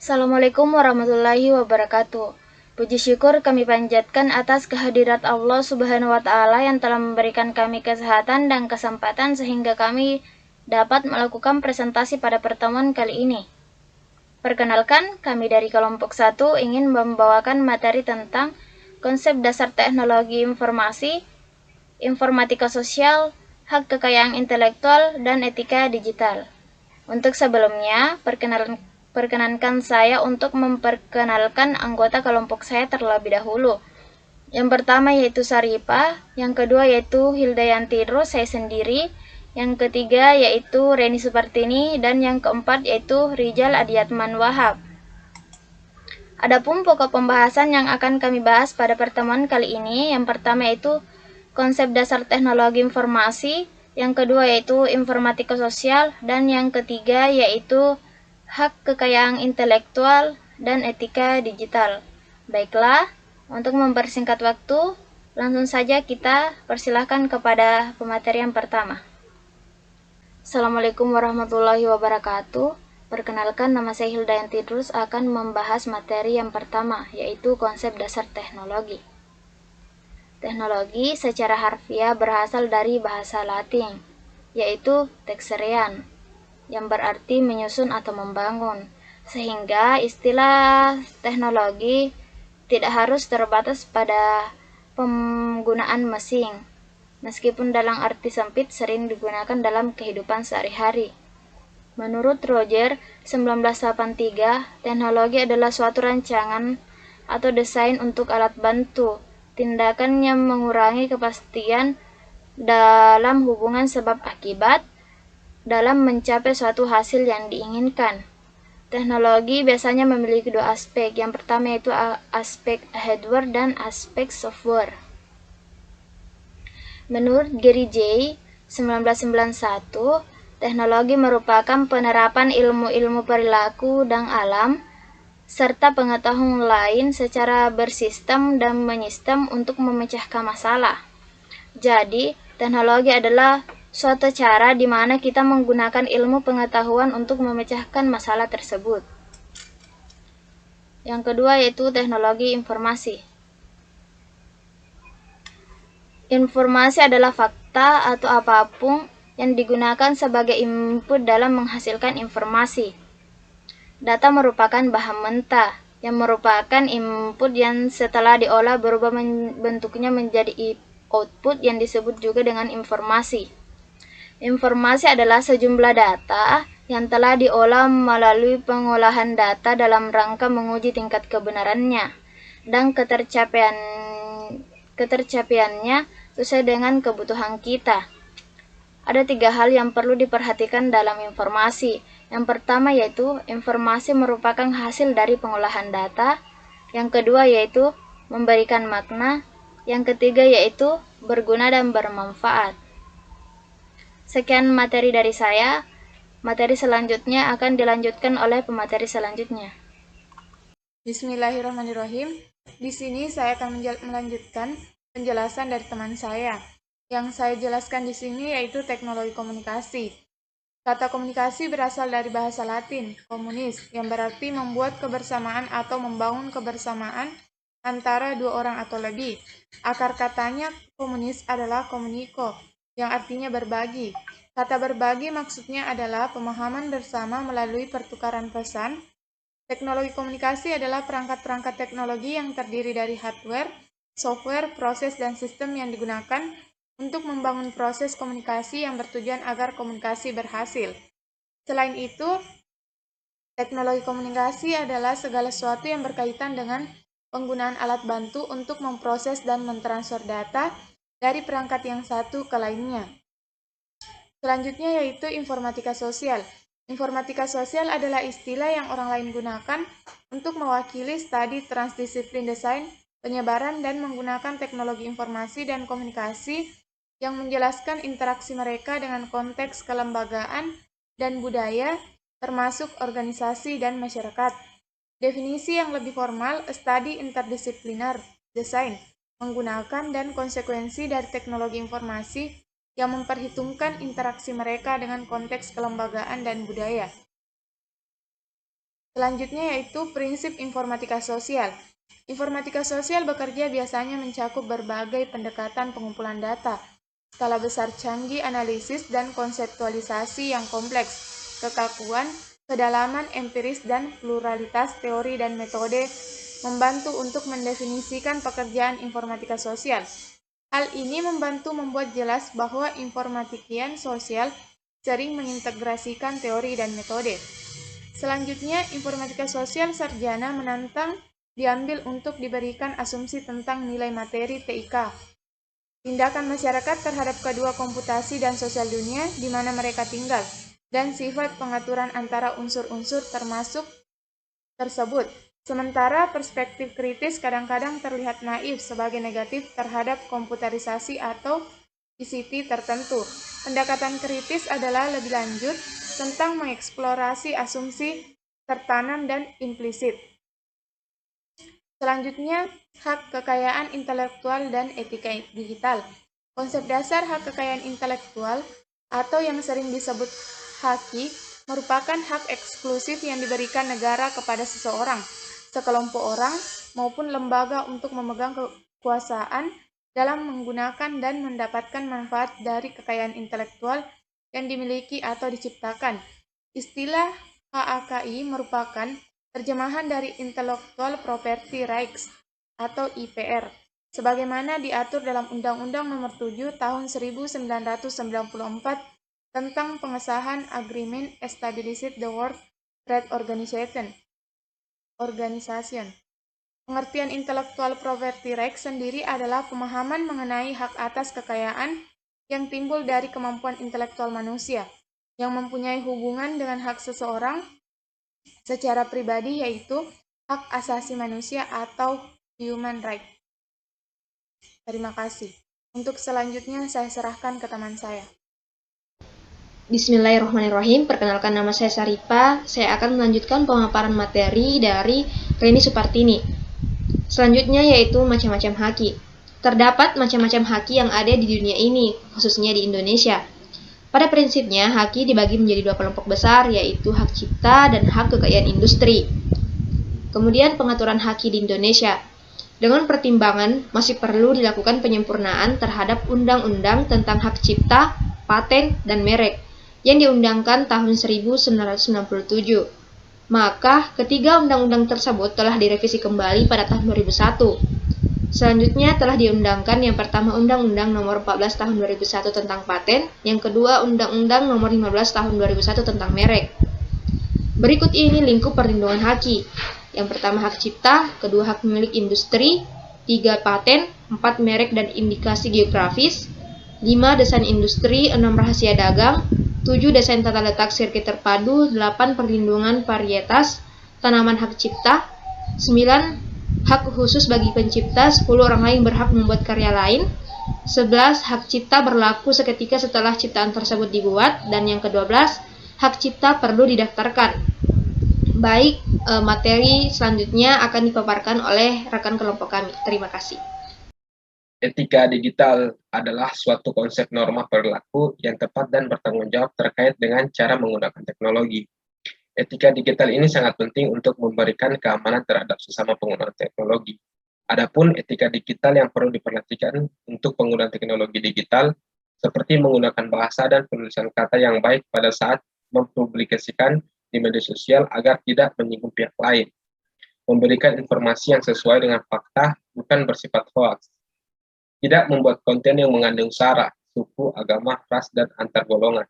Assalamualaikum warahmatullahi wabarakatuh. Puji syukur kami panjatkan atas kehadirat Allah Subhanahu wa Ta'ala yang telah memberikan kami kesehatan dan kesempatan sehingga kami dapat melakukan presentasi pada pertemuan kali ini. Perkenalkan, kami dari kelompok 1 ingin membawakan materi tentang konsep dasar teknologi informasi, informatika sosial, hak kekayaan intelektual, dan etika digital. Untuk sebelumnya, perkenankan saya untuk memperkenalkan anggota kelompok saya terlebih dahulu. Yang pertama yaitu Saripah, yang kedua yaitu Hildayanti Idrus, saya sendiri, yang ketiga yaitu Reni Supartini, dan yang keempat yaitu Rijal Adiatman Wahab. Adapun pokok pembahasan yang akan kami bahas pada pertemuan kali ini, yang pertama yaitu konsep dasar teknologi informasi, yang kedua yaitu informatika sosial, dan yang ketiga yaitu hak kekayaan intelektual dan etika digital. Baiklah, untuk mempersingkat waktu, langsung saja kita persilahkan kepada pemateri yang pertama. Assalamualaikum warahmatullahi wabarakatuh. Perkenalkan, nama saya Hildayanti Idrus akan membahas materi yang pertama, yaitu konsep dasar teknologi. Teknologi secara harfiah berasal dari bahasa Latin, yaitu texerean, yang berarti menyusun atau membangun, sehingga istilah teknologi tidak harus terbatas pada penggunaan mesin, meskipun dalam arti sempit sering digunakan dalam kehidupan sehari-hari. Menurut Roger 1983, teknologi adalah suatu rancangan atau desain untuk alat bantu tindakan yang mengurangi kepastian dalam hubungan sebab akibat dalam mencapai suatu hasil yang diinginkan. Teknologi biasanya memiliki dua aspek. Yang pertama yaitu aspek hardware dan aspek software. Menurut Gary J. 1991, teknologi merupakan penerapan ilmu-ilmu perilaku dan alam serta pengetahuan lain secara bersistem dan menyistem untuk memecahkan masalah. Jadi, teknologi adalah suatu cara di mana kita menggunakan ilmu pengetahuan untuk memecahkan masalah tersebut. Yang kedua yaitu teknologi informasi. Informasi adalah fakta atau apapun yang digunakan sebagai input dalam menghasilkan informasi. Data merupakan bahan mentah yang merupakan input yang setelah diolah berubah bentuknya menjadi output yang disebut juga dengan informasi. Informasi adalah sejumlah data yang telah diolah melalui pengolahan data dalam rangka menguji tingkat kebenarannya dan ketercapaiannya sesuai dengan kebutuhan kita. Ada 3 hal yang perlu diperhatikan dalam informasi. Yang pertama yaitu informasi merupakan hasil dari pengolahan data. Yang kedua yaitu memberikan makna. Yang ketiga yaitu berguna dan bermanfaat. Sekian materi dari saya. Materi selanjutnya akan dilanjutkan oleh pemateri selanjutnya. Bismillahirrahmanirrahim. Di sini saya akan melanjutkan penjelasan dari teman saya. Yang saya jelaskan di sini yaitu teknologi komunikasi. Kata komunikasi berasal dari bahasa Latin, komunis, yang berarti membuat kebersamaan atau membangun kebersamaan antara 2 orang atau lebih. Akar katanya komunis adalah komuniko, yang artinya berbagi. Kata berbagi maksudnya adalah pemahaman bersama melalui pertukaran pesan. Teknologi komunikasi adalah perangkat-perangkat teknologi yang terdiri dari hardware, software, proses, dan sistem yang digunakan untuk membangun proses komunikasi yang bertujuan agar komunikasi berhasil. Selain itu, teknologi komunikasi adalah segala sesuatu yang berkaitan dengan penggunaan alat bantu untuk memproses dan mentransfer data dari perangkat yang satu ke lainnya. Selanjutnya yaitu informatika sosial. Informatika sosial adalah istilah yang orang lain gunakan untuk mewakili studi transdisiplin desain, penyebaran, dan menggunakan teknologi informasi dan komunikasi yang menjelaskan interaksi mereka dengan konteks kelembagaan dan budaya, termasuk organisasi dan masyarakat. Definisi yang lebih formal, studi interdisipliner desain, menggunakan dan konsekuensi dari teknologi informasi yang memperhitungkan interaksi mereka dengan konteks kelembagaan dan budaya. Selanjutnya yaitu prinsip informatika sosial. Informatika sosial bekerja biasanya mencakup berbagai pendekatan pengumpulan data, skala besar canggih, analisis, dan konseptualisasi yang kompleks, kekakuan, kedalaman empiris, dan pluralitas teori dan metode membantu untuk mendefinisikan pekerjaan informatika sosial. Hal ini membantu membuat jelas bahwa informatikean sosial sering mengintegrasikan teori dan metode. Selanjutnya, informatika sosial sarjana menantang diambil untuk diberikan asumsi tentang nilai materi TIK, tindakan masyarakat terhadap kedua komputasi dan sosial dunia di mana mereka tinggal, dan sifat pengaturan antara unsur-unsur termasuk tersebut. Sementara perspektif kritis kadang-kadang terlihat naif sebagai negatif terhadap komputerisasi atau ICT tertentu. Pendekatan kritis adalah lebih lanjut tentang mengeksplorasi asumsi tertanam dan implisit. Selanjutnya, hak kekayaan intelektual dan etika digital. Konsep dasar hak kekayaan intelektual atau yang sering disebut haki merupakan hak eksklusif yang diberikan negara kepada seseorang, sekelompok orang, maupun lembaga untuk memegang kekuasaan dalam menggunakan dan mendapatkan manfaat dari kekayaan intelektual yang dimiliki atau diciptakan. Istilah HAKI merupakan terjemahan dari Intellectual Property Rights atau IPR, sebagaimana diatur dalam Undang-Undang Nomor 7 Tahun 1994 tentang pengesahan Agreement Established the World Trade Organization. Pengertian Intellectual Property Rights sendiri adalah pemahaman mengenai hak atas kekayaan yang timbul dari kemampuan intelektual manusia, yang mempunyai hubungan dengan hak seseorang secara pribadi, yaitu hak asasi manusia atau human right. Terima kasih. Untuk selanjutnya saya serahkan ke teman saya. Bismillahirrahmanirrahim. Perkenalkan, nama saya Saripa. Saya akan melanjutkan pemaparan materi dari Reni Supartini. Selanjutnya yaitu macam-macam haki. Terdapat macam-macam haki yang ada di dunia ini, khususnya di Indonesia. Pada prinsipnya, haki dibagi menjadi dua kelompok besar, yaitu hak cipta dan hak kekayaan industri. Kemudian pengaturan haki di Indonesia. Dengan pertimbangan, masih perlu dilakukan penyempurnaan terhadap undang-undang tentang hak cipta, paten, dan merek yang diundangkan tahun 1997. Maka, ketiga undang-undang tersebut telah direvisi kembali pada tahun 2001. Selanjutnya telah diundangkan yang pertama Undang-Undang Nomor 14 Tahun 2001 tentang paten, yang kedua Undang-Undang Nomor 15 Tahun 2001 tentang merek. Berikut ini lingkup perlindungan haki. Yang pertama hak cipta, kedua hak milik industri, 3 paten, 4 merek dan indikasi geografis, 5 desain industri, 6 rahasia dagang, 7 desain tata letak sirkuit terpadu, 8 perlindungan varietas tanaman hak cipta, 9 hak khusus bagi pencipta, 10 orang lain berhak membuat karya lain, 11 hak cipta berlaku seketika setelah ciptaan tersebut dibuat, dan yang ke-12 hak cipta perlu didaftarkan. Baik, materi selanjutnya akan dipaparkan oleh rekan kelompok kami. Terima kasih. Etika digital adalah suatu konsep norma perilaku yang tepat dan bertanggung jawab terkait dengan cara menggunakan teknologi. Etika digital ini sangat penting untuk memberikan keamanan terhadap sesama pengguna teknologi. Adapun etika digital yang perlu diperhatikan untuk penggunaan teknologi digital, seperti menggunakan bahasa dan penulisan kata yang baik pada saat mempublikasikan di media sosial agar tidak menyinggung pihak lain, memberikan informasi yang sesuai dengan fakta, bukan bersifat hoax, tidak membuat konten yang mengandung sara, suku, agama, ras, dan antar golongan,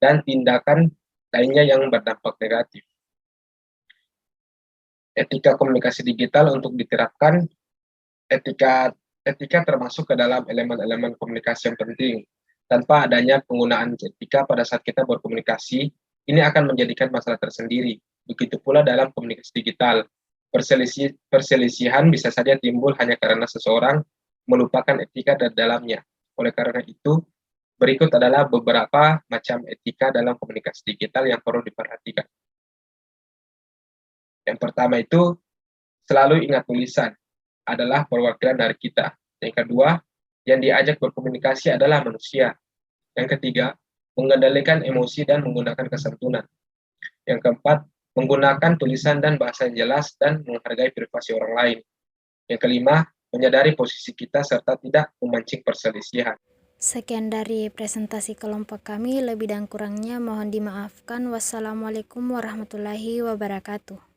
dan tindakan lainnya yang berdampak negatif. Etika komunikasi digital untuk diterapkan, etika termasuk ke dalam elemen-elemen komunikasi yang penting. Tanpa adanya penggunaan etika pada saat kita berkomunikasi, ini akan menjadikan masalah tersendiri. Begitu pula dalam komunikasi digital, perselisihan bisa saja timbul hanya karena seseorang melupakan etika di dalamnya. Oleh karena itu, berikut adalah beberapa macam etika dalam komunikasi digital yang perlu diperhatikan. Yang pertama itu, selalu ingat tulisan adalah perwakilan dari kita. Yang kedua, yang diajak berkomunikasi adalah manusia. Yang ketiga, mengendalikan emosi dan menggunakan kesantunan. Yang keempat, menggunakan tulisan dan bahasa yang jelas, dan menghargai privasi orang lain. Yang kelima, menyadari posisi kita serta tidak memancing perselisihan. Sekian dari presentasi kelompok kami, lebih dan kurangnya mohon dimaafkan. Wassalamualaikum warahmatullahi wabarakatuh.